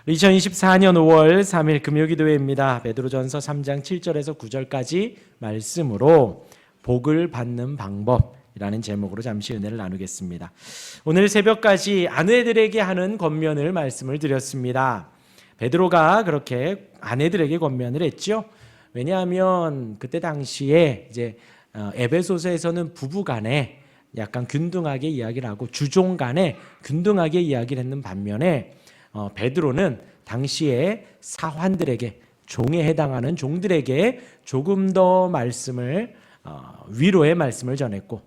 2024년 5월 3일 금요기도회입니다. 베드로전서 3장 7절에서 9절까지 말씀으로 복을 받는 방법이라는 제목으로 잠시 은혜를 나누겠습니다. 오늘 새벽까지 아내들에게 하는 권면을 말씀을 드렸습니다. 베드로가 그렇게 아내들에게 권면을 했죠. 왜냐하면 그때 당시에 이제 에베소서에서는 부부간에 약간 균등하게 이야기를 하고 주종간에 균등하게 이야기를 했는 반면에 베드로는 당시에 사환들에게 종에 해당하는 종들에게 조금 더 말씀을 위로의 말씀을 전했고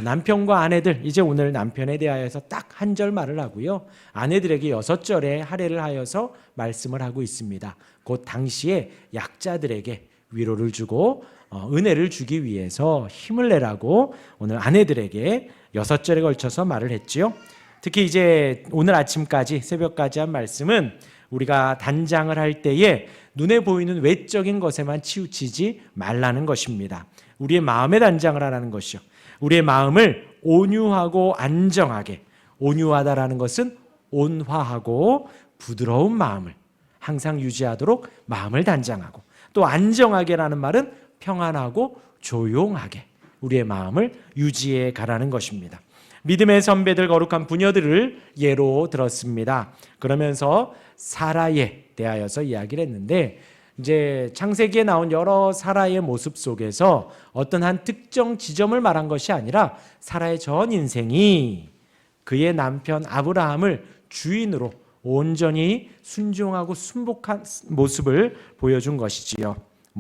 남편과 아내들 이제 오늘 남편에 대하여서 딱 한 절 말을 하고요. 아내들에게 6절에 할애를 하여서 말씀을 하고 있습니다. 곧 당시에 약자들에게 위로를 주고 은혜를 주기 위해서 힘을 내라고 오늘 아내들에게 6절에 걸쳐서 말을 했지요. 특히 이제 오늘 아침까지 새벽까지 한 말씀은 우리가 단장을 할 때에 눈에 보이는 외적인 것에만 치우치지 말라는 것입니다. 우리의 마음의 단장을 하라는 것이요. 우리의 마음을 온유하고 안정하게, 온유하다라는 것은 온화하고 부드러운 마음을 항상 유지하도록 마음을 단장하고, 또 안정하게라는 말은 평안하고 조용하게 우리의 마음을 유지해 가라는 것입니다. 믿음의 선배들 거룩한 부녀들을 예로 들었습니다. 그러면서 사라에 대하여서 이야기를 했는데 이제 창세기에 나온 여러 사라의 모습 속에서 어떤 한 특정 지점을 말한 것이 아니라 사라의 전 인생이 그의 남편 아브라함을 주인으로 온전히 순종하고 순복한 모습을 보여준 것이지요.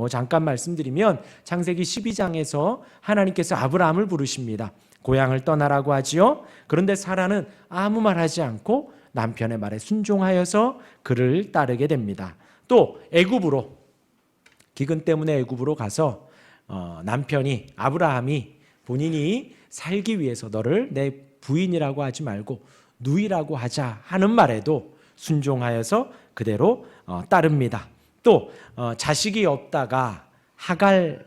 잠깐 말씀드리면 창세기 12장에서 하나님께서 아브라함을 부르십니다. 고향을 떠나라고 하지요. 그런데 사라는 아무 말 하지 않고 남편의 말에 순종하여서 그를 따르게 됩니다. 또 애굽으로, 기근 때문에 애굽으로 가서 남편이 아브라함이 본인이 살기 위해서 너를 내 부인이라고 하지 말고 누이라고 하자 하는 말에도 순종하여서 그대로 따릅니다. 또 자식이 없다가 하갈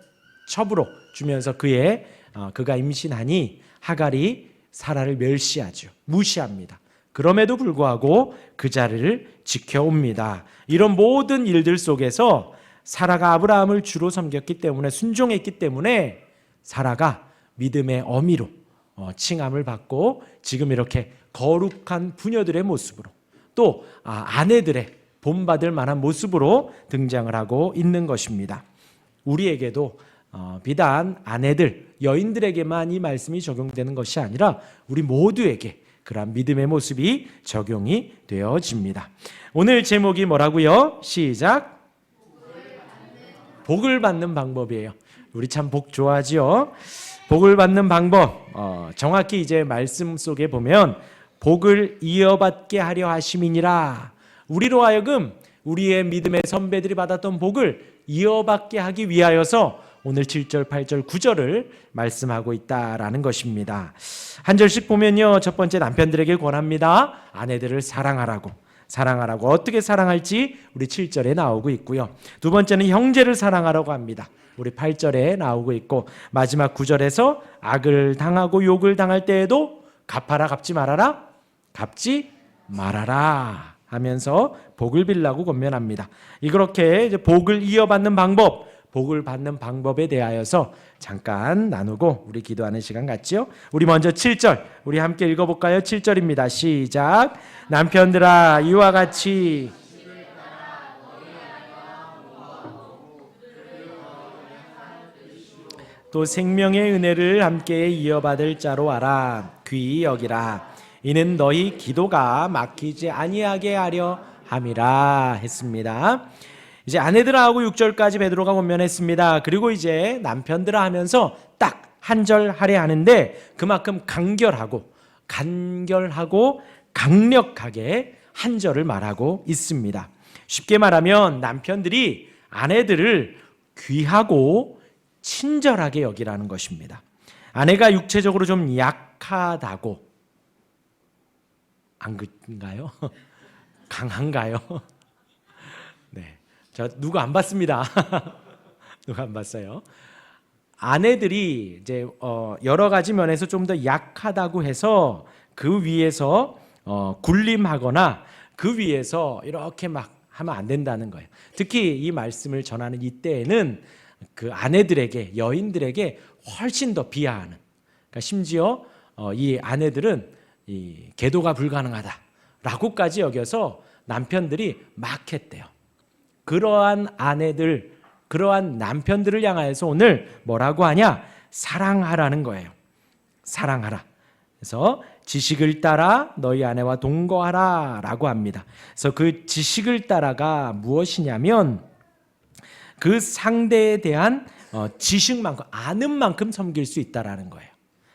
첩으로 주면서 그가 임신하니 하갈이 사라를 멸시하죠. 무시합니다. 그럼에도 불구하고 그 자리를 지켜옵니다. 이런 모든 일들 속에서 사라가 아브라함을 주로 섬겼기 때문에, 순종했기 때문에 사라가 믿음의 어미로 칭함을 받고 지금 이렇게 거룩한 부녀들의 모습으로, 또 아내들의 본받을 만한 모습으로 등장을 하고 있는 것입니다. 우리에게도 비단 아내들, 여인들에게만 이 말씀이 적용되는 것이 아니라 우리 모두에게 그러한 믿음의 모습이 적용이 되어집니다. 오늘 제목이 뭐라고요? 시작. 복을 받는 방법이에요. 우리 참 복 좋아하지요? 복을 받는 방법, 정확히 이제 말씀 속에 보면 복을 이어받게 하려 하심이니라. 우리로 하여금 우리의 믿음의 선배들이 받았던 복을 이어받게 하기 위하여서 오늘 7절, 8절, 9절을 말씀하고 있다라는 것입니다. 한 절씩 보면요. 첫 번째, 남편들에게 권합니다. 아내들을 사랑하라고. 어떻게 사랑할지 우리 7절에 나오고 있고요. 두 번째는 형제를 사랑하라고 합니다. 우리 8절에 나오고 있고, 마지막 9절에서 악을 당하고 욕을 당할 때에도 갚아라, 갚지 말아라 하면서 복을 빌라고 권면합니다. 이렇게 이제 복을 이어받는 방법, 복을 받는 방법에 대하여서 잠깐 나누고 우리 기도하는 시간 갖지요. 우리 먼저 7절 우리 함께 읽어볼까요? 7절입니다. 시작. 남편들아 이와 같이 또 생명의 은혜를 함께 이어받을 자로 하라. 귀히 여기라. 이는 너희 기도가 막히지 아니하게 하려 함이라 했습니다. 이제 아내들하고 6절까지 베드로가 권면했습니다. 그리고 이제 남편들아 하면서 딱 한 절 할애하는데 그만큼 간결하고 강력하게 한 절을 말하고 있습니다. 쉽게 말하면 남편들이 아내들을 귀하고 친절하게 여기라는 것입니다. 아내가 육체적으로 좀 약하다고, 안 그런가요? 강한가요? 네, 저 누구 안 봤습니다. 누가 안 봤어요? 아내들이 이제 여러 가지 면에서 좀 더 약하다고 해서 그 위에서 군림하거나 그 위에서 이렇게 막 하면 안 된다는 거예요. 특히 이 말씀을 전하는 이때에는 그 아내들에게, 여인들에게 훨씬 더 비하하는, 그러니까 심지어 이 아내들은 이 계도가 불가능하다라고까지 여겨서 남편들이 막 했대요. 그러한 아내들, 그러한 남편들을 향하여서 오늘 뭐라고 하냐? 사랑하라는 거예요. 사랑하라. 그래서 지식을 따라 너희 아내와 동거하라 라고 합니다. 그래서 그 지식을 따라가 무엇이냐면 그 상대에 대한 지식만큼, 아는 만큼 섬길 수 있다라는 거예요.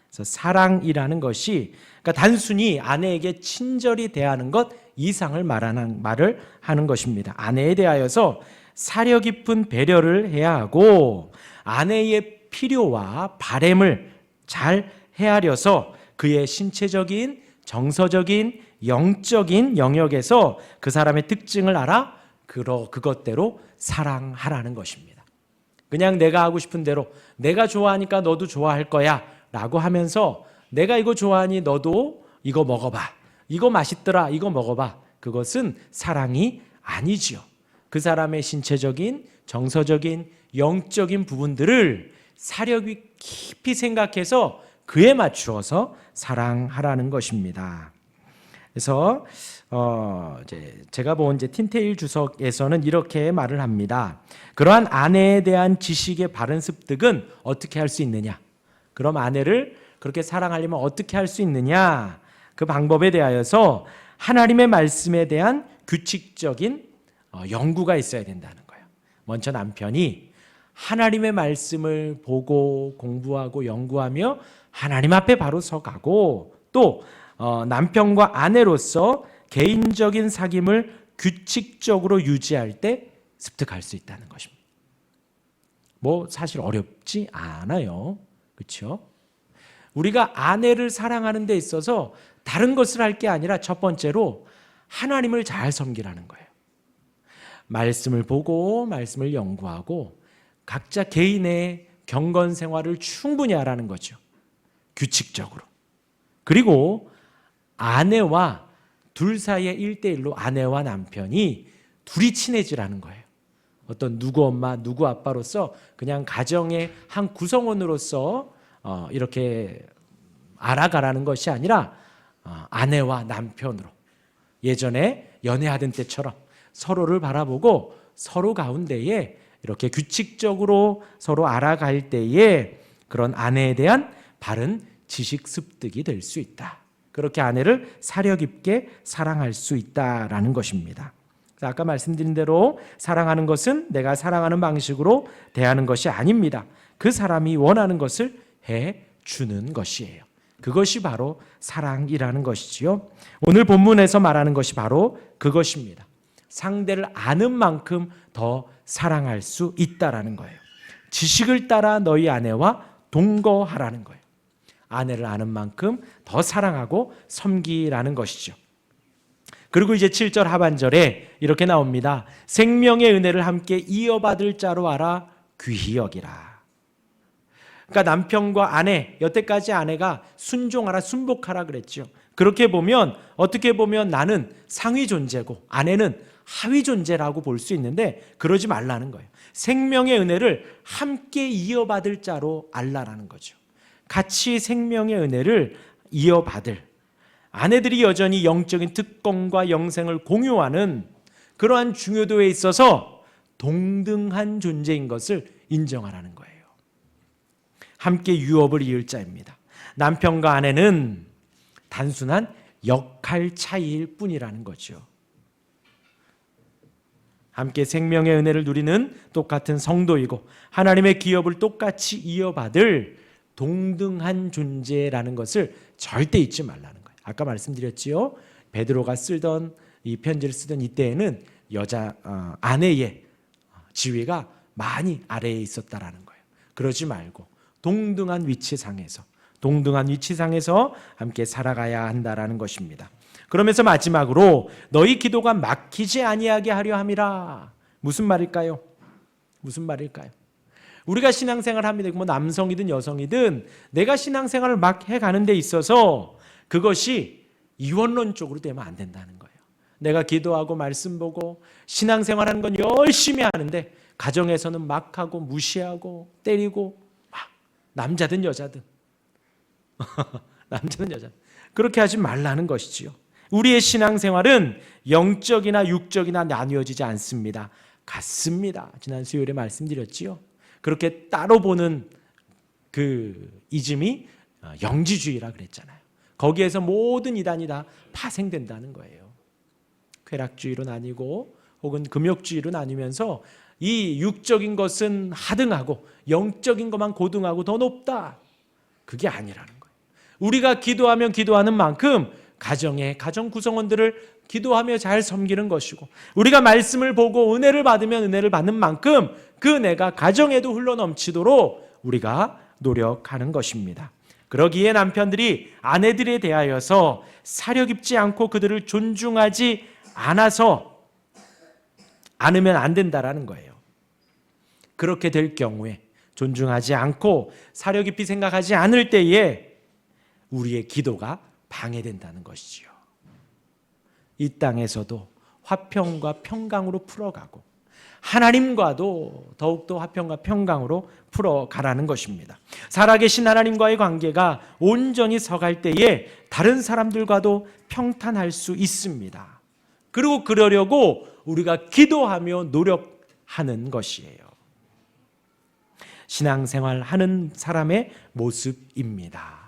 그래서 사랑이라는 것이 그러니까 단순히 아내에게 친절히 대하는 것 이상을 말을 하는 것입니다. 아내에 대하여서 사려 깊은 배려를 해야 하고 아내의 필요와 바램을 잘 헤아려서 그의 신체적인, 정서적인, 영적인 영역에서 그 사람의 특징을 알아 그것대로 사랑하라는 것입니다. 그냥 내가 하고 싶은 대로 내가 좋아하니까 너도 좋아할 거야 라고 하면서 내가 이거 좋아하니 너도 이거 먹어봐, 이거 맛있더라, 이거 먹어봐, 그것은 사랑이 아니지요. 그 사람의 신체적인, 정서적인, 영적인 부분들을 사려 깊이 생각해서 그에 맞추어서 사랑하라는 것입니다. 그래서 제가 본 틴테일 주석에서는 이렇게 말을 합니다. 그러한 아내에 대한 지식의 바른 습득은 어떻게 할 수 있느냐? 그럼 아내를 그렇게 사랑하려면 어떻게 할 수 있느냐? 그 방법에 대하여서 하나님의 말씀에 대한 규칙적인 연구가 있어야 된다는 거예요. 먼저 남편이 하나님의 말씀을 보고 공부하고 연구하며 하나님 앞에 바로 서가고 또 남편과 아내로서 개인적인 사귐을 규칙적으로 유지할 때 습득할 수 있다는 것입니다. 뭐 사실 어렵지 않아요. 그렇죠? 우리가 아내를 사랑하는 데 있어서 다른 것을 할 게 아니라 첫 번째로 하나님을 잘 섬기라는 거예요. 말씀을 보고 말씀을 연구하고 각자 개인의 경건 생활을 충분히 하라는 거죠. 규칙적으로. 그리고 아내와 둘 사이의 1대1로 아내와 남편이 둘이 친해지라는 거예요. 어떤 누구 엄마, 누구 아빠로서 그냥 가정의 한 구성원으로서 이렇게 알아가라는 것이 아니라 아내와 남편으로 예전에 연애하던 때처럼 서로를 바라보고 서로 가운데에 이렇게 규칙적으로 서로 알아갈 때에 그런 아내에 대한 바른 지식 습득이 될 수 있다. 그렇게 아내를 사려 깊게 사랑할 수 있다라는 것입니다. 아까 말씀드린 대로 사랑하는 것은 내가 사랑하는 방식으로 대하는 것이 아닙니다. 그 사람이 원하는 것을 해주는 것이에요. 그것이 바로 사랑이라는 것이지요. 오늘 본문에서 말하는 것이 바로 그것입니다. 상대를 아는 만큼 더 사랑할 수 있다라는 거예요. 지식을 따라 너희 아내와 동거하라는 거예요. 아내를 아는 만큼 더 사랑하고 섬기라는 것이죠. 그리고 이제 7절 하반절에 이렇게 나옵니다. 생명의 은혜를 함께 이어받을 자로 알아 귀히 여기라. 그러니까 남편과 아내, 여태까지 아내가 순종하라, 순복하라 그랬죠. 그렇게 보면 어떻게 보면 나는 상위 존재고 아내는 하위 존재라고 볼 수 있는데 그러지 말라는 거예요. 생명의 은혜를 함께 이어받을 자로 알라라는 거죠. 같이 생명의 은혜를 이어받을, 아내들이 여전히 영적인 특권과 영생을 공유하는 그러한 중요도에 있어서 동등한 존재인 것을 인정하라는 거예요. 함께 유업을 이을 자입니다. 남편과 아내는 단순한 역할 차이일 뿐이라는 거죠. 함께 생명의 은혜를 누리는 똑같은 성도이고 하나님의 기업을 똑같이 이어받을 동등한 존재라는 것을 절대 잊지 말라는 거예요. 아까 말씀드렸지요. 베드로가 쓰던 이 편지를 쓰던 이때에는 아내의 지위가 많이 아래에 있었다라는 거예요. 그러지 말고 동등한 위치상에서 함께 살아가야 한다라는 것입니다. 그러면서 마지막으로 너희 기도가 막히지 아니하게 하려 함이라. 무슨 말일까요? 우리가 신앙생활을 합니다. 뭐 남성이든 여성이든 내가 신앙생활을 막 해가는 데 있어서 그것이 이원론적으로 되면 안 된다는 거예요. 내가 기도하고 말씀 보고 신앙생활하는 건 열심히 하는데 가정에서는 막 하고 무시하고 때리고 막 남자든 여자든 남자든 여자든 그렇게 하지 말라는 것이지요. 우리의 신앙생활은 영적이나 육적이나 나뉘어지지 않습니다. 같습니다. 지난 수요일에 말씀드렸지요. 그렇게 따로 보는 그 이즘이 영지주의라 그랬잖아요. 거기에서 모든 이단이 다 파생된다는 거예요. 쾌락주의로 나뉘고 혹은 금욕주의로 나뉘면서 이 육적인 것은 하등하고 영적인 것만 고등하고 더 높다. 그게 아니라는 거예요. 우리가 기도하면 기도하는 만큼 가정 구성원들을 기도하며 잘 섬기는 것이고 우리가 말씀을 보고 은혜를 받으면 은혜를 받는 만큼 그 은혜가 가정에도 흘러넘치도록 우리가 노력하는 것입니다. 그러기에 남편들이 아내들에 대하여서 사려 깊지 않고 그들을 존중하지 않으면 안 된다라는 거예요. 그렇게 될 경우에 존중하지 않고 사려 깊이 생각하지 않을 때에 우리의 기도가 방해된다는 것이지요. 이 땅에서도 화평과 평강으로 풀어가고 하나님과도 더욱더 화평과 평강으로 풀어가라는 것입니다. 살아계신 하나님과의 관계가 온전히 서갈 때에 다른 사람들과도 평탄할 수 있습니다. 그리고 그러려고 우리가 기도하며 노력하는 것이에요. 신앙생활 하는 사람의 모습입니다.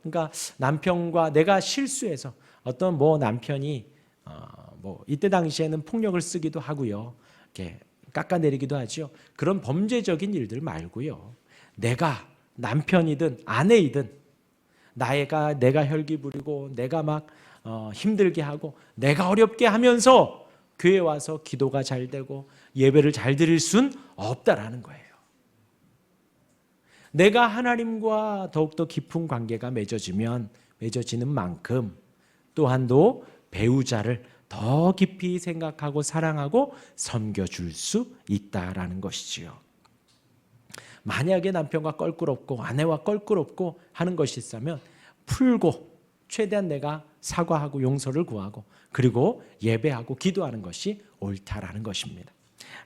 그러니까 남편과 내가 실수해서 어떤 남편이 이때 당시에는 폭력을 쓰기도 하고요. 이렇게 깎아내리기도 하죠. 그런 범죄적인 일들 말고요. 내가 남편이든 아내이든 내가 혈기 부리고 내가 막 힘들게 하고 내가 어렵게 하면서 교회 와서 기도가 잘 되고 예배를 잘 드릴 순 없다라는 거예요. 내가 하나님과 더욱더 깊은 관계가 맺어지는 만큼 또한도 배우자를 더 깊이 생각하고 사랑하고 섬겨줄 수 있다라는 것이지요. 만약에 남편과 껄끄럽고 아내와 껄끄럽고 하는 것이 있다면 풀고 최대한 내가 사과하고 용서를 구하고 그리고 예배하고 기도하는 것이 옳다라는 것입니다.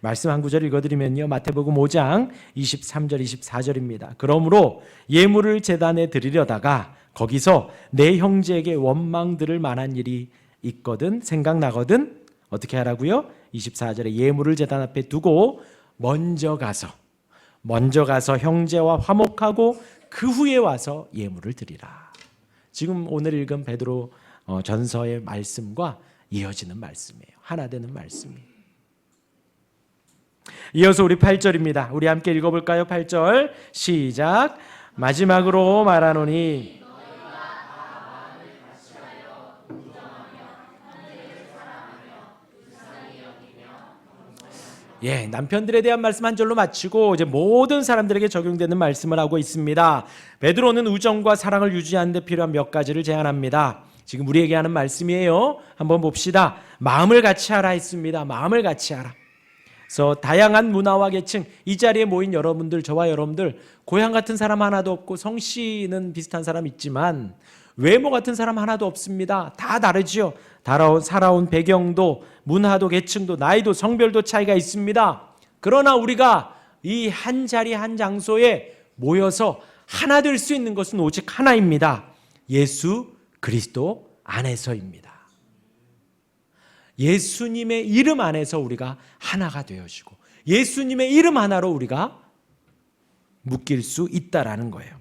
말씀 한 구절 읽어드리면요. 마태복음 5장 23절 24절입니다. 그러므로 예물을 제단에 드리려다가 거기서 내 형제에게 원망 들을 만한 일이 있거든 생각나거든 어떻게 하라고요? 24절에 예물을 제단 앞에 두고 먼저 가서 형제와 화목하고 그 후에 와서 예물을 드리라. 지금 오늘 읽은 베드로 전서의 말씀과 이어지는 말씀이에요. 하나 되는 말씀이에요. 이어서 우리 8절입니다. 우리 함께 읽어볼까요? 8절 시작. 마지막으로 말하노니 남편들에 대한 말씀 한 절로 마치고 이제 모든 사람들에게 적용되는 말씀을 하고 있습니다. 베드로는 우정과 사랑을 유지하는 데 필요한 몇 가지를 제안합니다. 지금 우리에게 하는 말씀이에요. 한번 봅시다. 마음을 같이 하라 했습니다. 마음을 같이 하라. 그래서 다양한 문화와 계층, 이 자리에 모인 여러분들, 저와 여러분들 고향 같은 사람 하나도 없고 성씨는 비슷한 사람 있지만 외모 같은 사람 하나도 없습니다. 다 다르지요. 살아온 배경도 문화도 계층도 나이도 성별도 차이가 있습니다. 그러나 우리가 이 한 자리 한 장소에 모여서 하나 될 수 있는 것은 오직 하나입니다. 예수 그리스도 안에서입니다. 예수님의 이름 안에서 우리가 하나가 되어지고 예수님의 이름 하나로 우리가 묶일 수 있다라는 거예요.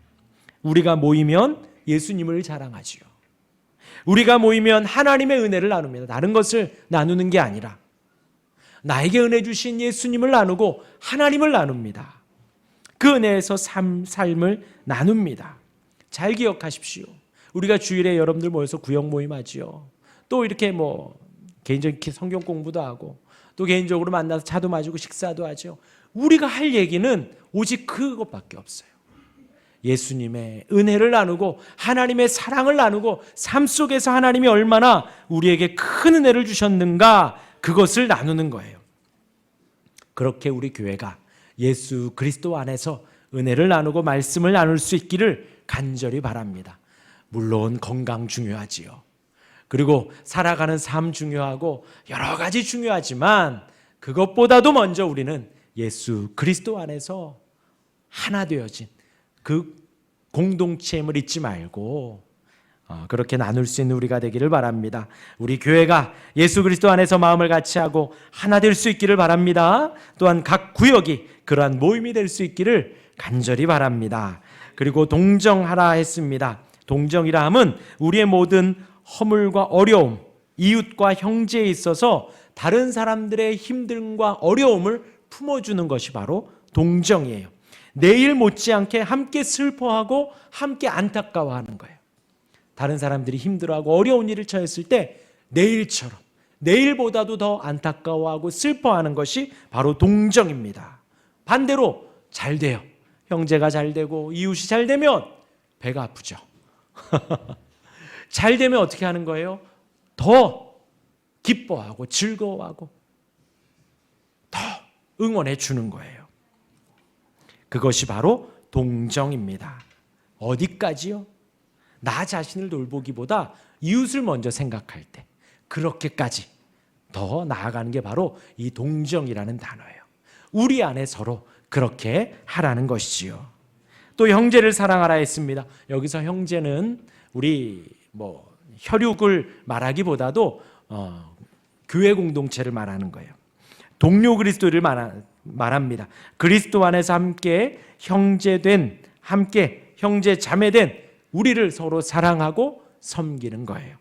우리가 모이면 예수님을 자랑하지요. 우리가 모이면 하나님의 은혜를 나눕니다. 다른 것을 나누는 게 아니라 나에게 은혜 주신 예수님을 나누고 하나님을 나눕니다. 그 은혜에서 삶을 나눕니다. 잘 기억하십시오. 우리가 주일에 여러분들 모여서 구역 모임하지요. 또 이렇게 개인적인 성경 공부도 하고 또 개인적으로 만나서 차도 마시고 식사도 하죠. 우리가 할 얘기는 오직 그것밖에 없어요. 예수님의 은혜를 나누고 하나님의 사랑을 나누고 삶 속에서 하나님이 얼마나 우리에게 큰 은혜를 주셨는가 그것을 나누는 거예요. 그렇게 우리 교회가 예수 그리스도 안에서 은혜를 나누고 말씀을 나눌 수 있기를 간절히 바랍니다. 물론 건강 중요하지요. 그리고 살아가는 삶 중요하고 여러 가지 중요하지만 그것보다도 먼저 우리는 예수 그리스도 안에서 하나 되어진 그 공동체임을 잊지 말고 그렇게 나눌 수 있는 우리가 되기를 바랍니다. 우리 교회가 예수 그리스도 안에서 마음을 같이하고 하나 될 수 있기를 바랍니다. 또한 각 구역이 그러한 모임이 될 수 있기를 간절히 바랍니다. 그리고 동정하라 했습니다. 동정이라 함은 우리의 모든 허물과 어려움, 이웃과 형제에 있어서 다른 사람들의 힘듦과 어려움을 품어주는 것이 바로 동정이에요. 내일 못지않게 함께 슬퍼하고 함께 안타까워하는 거예요. 다른 사람들이 힘들어하고 어려운 일을 처했을 때 내일처럼, 내일보다도 더 안타까워하고 슬퍼하는 것이 바로 동정입니다. 반대로 잘 돼요. 형제가 잘 되고 이웃이 잘 되면 배가 아프죠. 잘 되면 어떻게 하는 거예요? 더 기뻐하고 즐거워하고 더 응원해 주는 거예요. 그것이 바로 동정입니다. 어디까지요? 나 자신을 돌보기보다 이웃을 먼저 생각할 때 그렇게까지 더 나아가는 게 바로 이 동정이라는 단어예요. 우리 안에 서로 그렇게 하라는 것이지요. 또 형제를 사랑하라 했습니다. 여기서 형제는 우리 혈육을 말하기보다도 교회 공동체를 말하는 거예요. 동료 그리스도를 말합니다. 그리스도 안에서 함께 형제된, 함께 형제 자매된 우리를 서로 사랑하고 섬기는 거예요.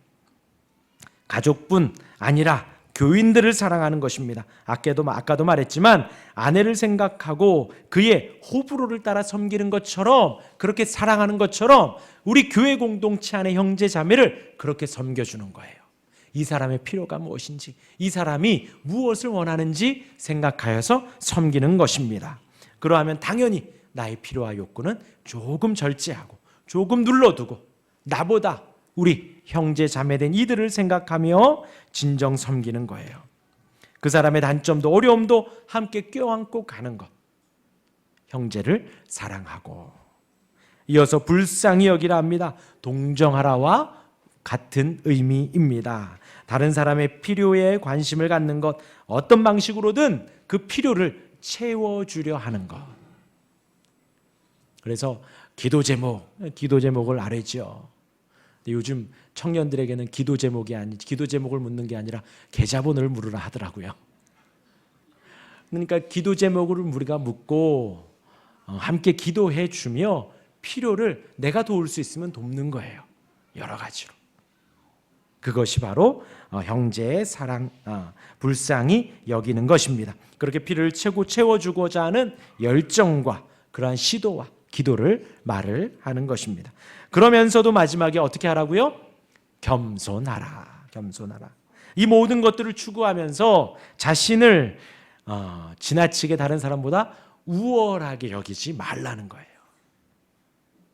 가족뿐 아니라 교인들을 사랑하는 것입니다. 아까도 말했지만 아내를 생각하고 그의 호불호를 따라 섬기는 것처럼, 그렇게 사랑하는 것처럼 우리 교회 공동체 안의 형제 자매를 그렇게 섬겨주는 거예요. 이 사람의 필요가 무엇인지, 이 사람이 무엇을 원하는지 생각하여서 섬기는 것입니다. 그러하면 당연히 나의 필요와 욕구는 조금 절제하고 조금 눌러두고 나보다 우리 형제 자매된 이들을 생각하며 진정 섬기는 거예요. 그 사람의 단점도 어려움도 함께 껴안고 가는 것. 형제를 사랑하고. 이어서 불쌍히 여기라 합니다. 동정하라와 같은 의미입니다. 다른 사람의 필요에 관심을 갖는 것, 어떤 방식으로든 그 필요를 채워주려 하는 것. 그래서 기도 제목을 알죠. 요즘 청년들에게는 기도 제목을 묻는 게 아니라 계좌번호를 물으라 하더라고요. 그러니까 기도 제목을 우리가 묻고 함께 기도해 주며 필요를 내가 도울 수 있으면 돕는 거예요. 여러 가지로. 그것이 바로 형제의 사랑, 불쌍히 여기는 것입니다. 그렇게 필요를 채워주고자 하는 열정과 그러한 시도와 기도를 말을 하는 것입니다. 그러면서도 마지막에 어떻게 하라고요? 겸손하라. 이 모든 것들을 추구하면서 자신을 지나치게 다른 사람보다 우월하게 여기지 말라는 거예요.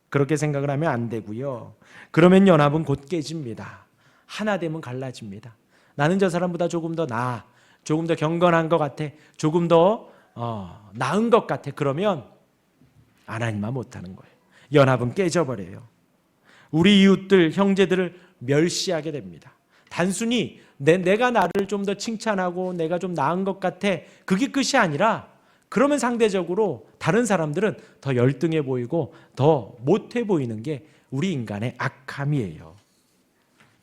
그렇게 생각을 하면 안 되고요. 그러면 연합은 곧 깨집니다. 하나 되면 갈라집니다. 나는 저 사람보다 조금 더 나아, 조금 더 경건한 것 같아, 조금 더 나은 것 같아. 그러면 하나님만 못하는 거예요. 연합은 깨져버려요. 우리 이웃들, 형제들을 멸시하게 됩니다. 단순히 내가 나를 좀 더 칭찬하고 내가 좀 나은 것 같아, 그게 끝이 아니라 그러면 상대적으로 다른 사람들은 더 열등해 보이고 더 못해 보이는 게 우리 인간의 악함이에요.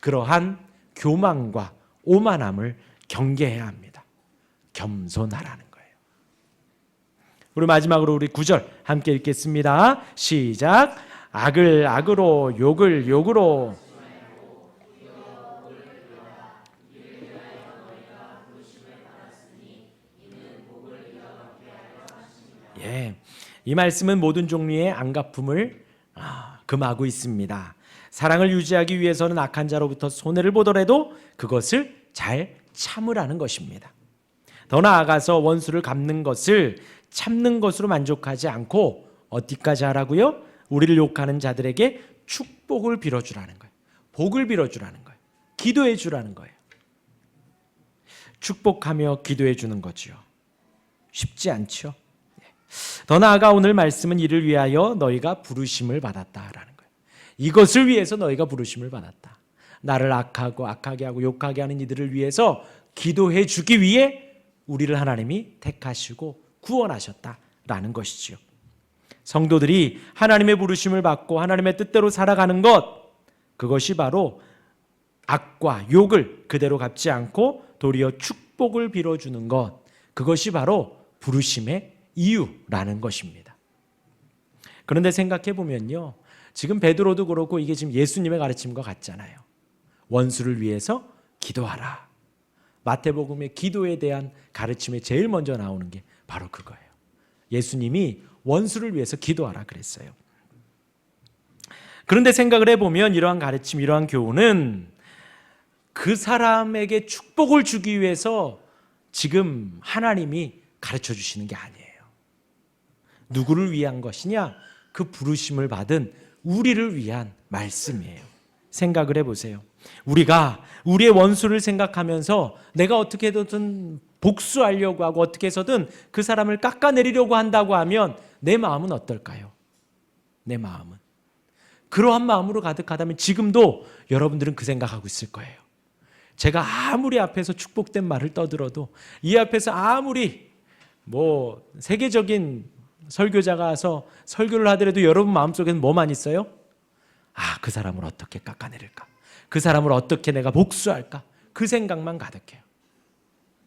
그러한 교만과 오만함을 경계해야 합니다. 겸손하라는 거예요. 우리 마지막으로 우리 9절 함께 읽겠습니다. 시작. 악을 악으로, 욕을 욕으로. 예, 이 말씀은 모든 종류의 안갚음을 금하고 있습니다. 사랑을 유지하기 위해서는 악한 자로부터 손해를 보더라도 그것을 잘 참으라는 것입니다. 더 나아가서 원수를 갚는 것을 참는 것으로 만족하지 않고 어디까지 하라고요? 우리를 욕하는 자들에게 축복을 빌어주라는 거예요. 복을 빌어주라는 거예요. 기도해 주라는 거예요. 축복하며 기도해 주는 거죠. 쉽지 않죠? 더 나아가 오늘 말씀은 이를 위하여 너희가 부르심을 받았다라는 거예요. 이것을 위해서 너희가 부르심을 받았다. 나를 악하게 하고 욕하게 하는 이들을 위해서 기도해 주기 위해 우리를 하나님이 택하시고 구원하셨다라는 것이지요. 성도들이 하나님의 부르심을 받고 하나님의 뜻대로 살아가는 것, 그것이 바로 악과 욕을 그대로 갚지 않고 도리어 축복을 빌어주는 것, 그것이 바로 부르심의 이유라는 것입니다. 그런데 생각해 보면요, 지금 베드로도 그렇고 이게 지금 예수님의 가르침과 같잖아요. 원수를 위해서 기도하라. 마태복음의 기도에 대한 가르침에 제일 먼저 나오는 게 바로 그거예요. 예수님이 원수를 위해서 기도하라 그랬어요. 그런데 생각을 해보면 이러한 가르침, 이러한 교훈은 그 사람에게 축복을 주기 위해서 지금 하나님이 가르쳐 주시는 게 아니에요. 누구를 위한 것이냐? 그 부르심을 받은 우리를 위한 말씀이에요. 생각을 해보세요. 우리가 우리의 원수를 생각하면서 내가 어떻게든 복수하려고 하고 어떻게 해서든 그 사람을 깎아내리려고 한다고 하면 내 마음은 어떨까요? 내 마음은 그러한 마음으로 가득하다면 지금도 여러분들은 그 생각하고 있을 거예요. 제가 아무리 앞에서 축복된 말을 떠들어도, 이 앞에서 아무리 세계적인 설교자가 와서 설교를 하더라도 여러분 마음속에는 뭐만 있어요? 그 사람을 어떻게 깎아내릴까? 그 사람을 어떻게 내가 복수할까? 그 생각만 가득해요.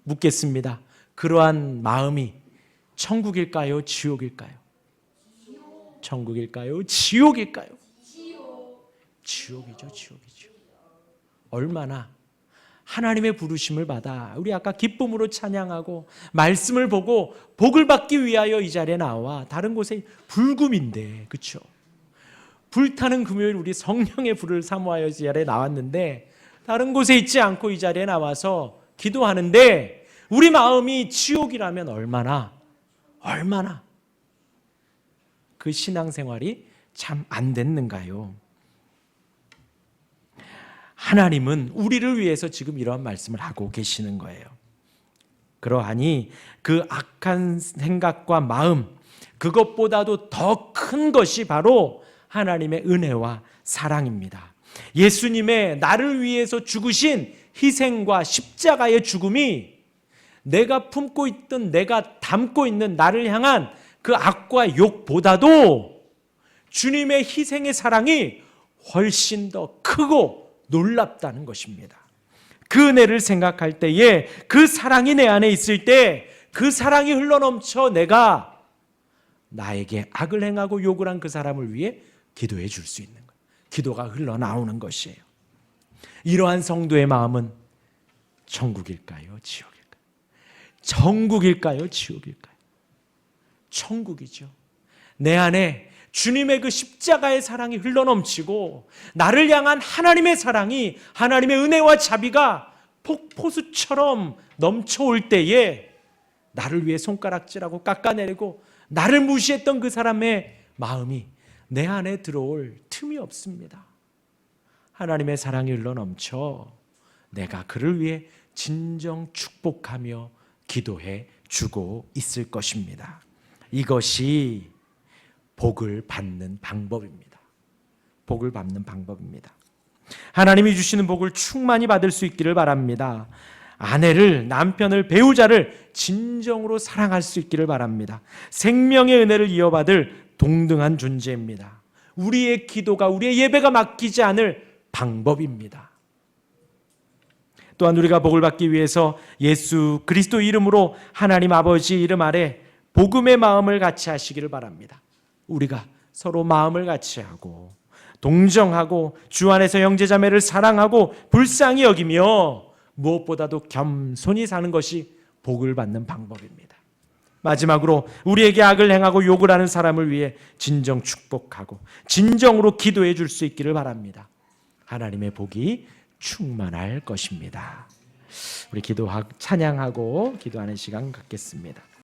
묻겠습니다. 그러한 마음이 천국일까요? 지옥일까요? 천국일까요? 지옥일까요? 지옥이죠, 지옥이죠. 얼마나 하나님의 부르심을 받아 우리 아까 기쁨으로 찬양하고 말씀을 보고 복을 받기 위하여 이 자리에 나와, 다른 곳에 불금인데, 그렇죠? 불타는 금요일 우리 성령의 불을 사모하여 이 자리에 나왔는데 다른 곳에 있지 않고 이 자리에 나와서 기도하는데 우리 마음이 지옥이라면 얼마나 그 신앙생활이 참 안 됐는가요? 하나님은 우리를 위해서 지금 이러한 말씀을 하고 계시는 거예요. 그러하니 그 악한 생각과 마음, 그것보다도 더 큰 것이 바로 하나님의 은혜와 사랑입니다. 예수님의 나를 위해서 죽으신 희생과 십자가의 죽음이 내가 품고 있던, 내가 담고 있는 나를 향한 그 악과 욕보다도 주님의 희생의 사랑이 훨씬 더 크고 놀랍다는 것입니다. 그 은혜를 생각할 때에, 그 사랑이 내 안에 있을 때 그 사랑이 흘러넘쳐 내가 나에게 악을 행하고 욕을 한 그 사람을 위해 기도해 줄 수 있는 거예요. 기도가 흘러나오는 것이에요. 이러한 성도의 마음은 천국일까요? 지옥일까요? 천국일까요? 지옥일까요? 천국이죠. 내 안에 주님의 그 십자가의 사랑이 흘러넘치고 나를 향한 하나님의 사랑이, 하나님의 은혜와 자비가 폭포수처럼 넘쳐올 때에 나를 위해 손가락질하고 깎아내리고 나를 무시했던 그 사람의 마음이 내 안에 들어올 틈이 없습니다. 하나님의 사랑이 흘러넘쳐 내가 그를 위해 진정 축복하며 기도해 주고 있을 것입니다. 이것이 복을 받는 방법입니다. 복을 받는 방법입니다. 하나님이 주시는 복을 충만히 받을 수 있기를 바랍니다. 아내를, 남편을, 배우자를 진정으로 사랑할 수 있기를 바랍니다. 생명의 은혜를 이어받을 동등한 존재입니다. 우리의 기도가, 우리의 예배가 막히지 않을 방법입니다. 또한 우리가 복을 받기 위해서 예수 그리스도 이름으로 하나님 아버지 이름 아래 복음의 마음을 같이 하시기를 바랍니다. 우리가 서로 마음을 같이 하고 동정하고 주 안에서 형제자매를 사랑하고 불쌍히 여기며 무엇보다도 겸손히 사는 것이 복을 받는 방법입니다. 마지막으로 우리에게 악을 행하고 욕을 하는 사람을 위해 진정 축복하고 진정으로 기도해 줄 수 있기를 바랍니다. 하나님의 복이 충만할 것입니다. 우리 찬양하고 기도하는 시간 갖겠습니다.